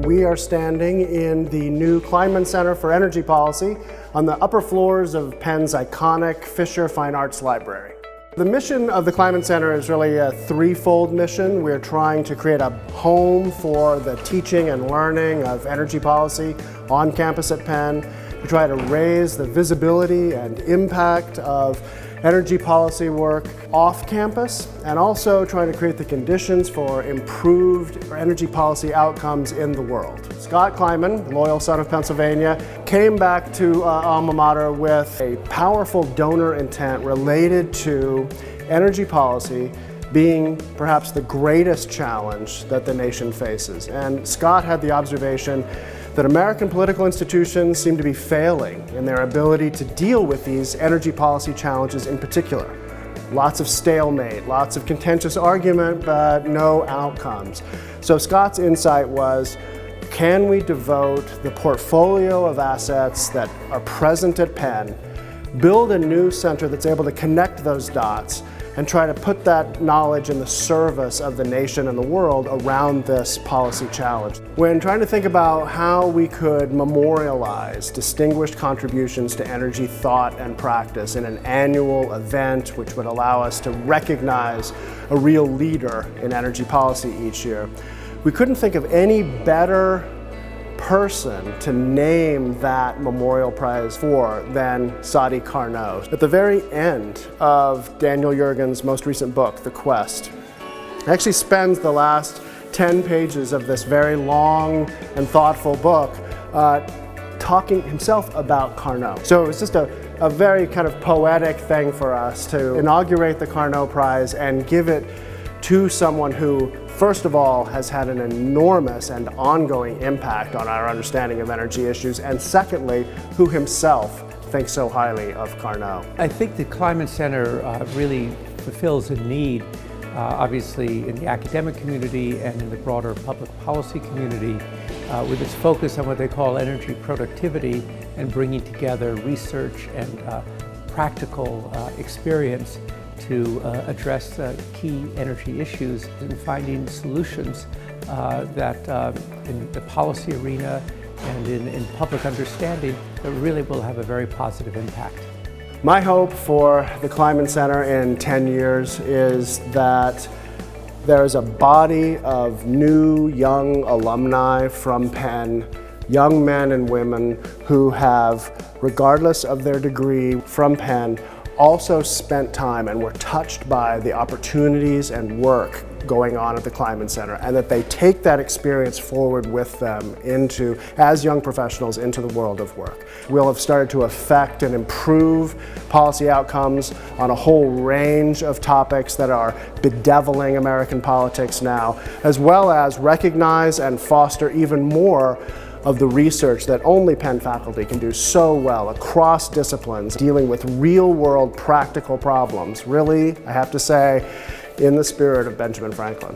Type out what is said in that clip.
We are standing in the new Kleinman Center for Energy Policy on the upper floors of Penn's iconic Fisher Fine Arts Library. The mission of the Kleinman Center is really a threefold mission. We're trying to create a home for the teaching and learning of energy policy on campus at Penn, to try to raise the visibility and impact of energy policy work off campus, and also trying to create the conditions for improved energy policy outcomes in the world. Scott Kleinman, loyal son of Pennsylvania, came back to alma mater with a powerful donor intent related to energy policy being perhaps the greatest challenge that the nation faces. And Scott had the observation that American political institutions seem to be failing in their ability to deal with these energy policy challenges in particular. Lots of stalemate, lots of contentious argument, but no outcomes. So Scott's insight was, can we devote the portfolio of assets that are present at Penn, build a new center that's able to connect those dots, and try to put that knowledge in the service of the nation and the world around this policy challenge. When trying to think about how we could memorialize distinguished contributions to energy thought and practice in an annual event which would allow us to recognize a real leader in energy policy each year, we couldn't think of any better person to name that memorial prize for than Sadi Carnot. At the very end of Daniel Yergin's most recent book, The Quest, he actually spends the last 10 pages of this very long and thoughtful book talking himself about Carnot. So it was just a very kind of poetic thing for us to inaugurate the Carnot Prize and give it to someone who, first of all, has had an enormous and ongoing impact on our understanding of energy issues, and secondly, who himself thinks so highly of Carnot. I think the Kleinman Center really fulfills a need, obviously in the academic community and in the broader public policy community, with its focus on what they call energy productivity and bringing together research and practical experience to address key energy issues and finding solutions that in the policy arena and in public understanding that really will have a very positive impact. My hope for the Kleinman Center in 10 years is that there is a body of new young alumni from Penn, young men and women who have, regardless of their degree from Penn, also spent time and were touched by the opportunities and work going on at the Kleinman Center, and that they take that experience forward with them as young professionals into the world of work. We'll have started to affect and improve policy outcomes on a whole range of topics that are bedeviling American politics now, as well as recognize and foster even more of the research that only Penn faculty can do so well across disciplines, dealing with real-world practical problems. Really, I have to say, in the spirit of Benjamin Franklin.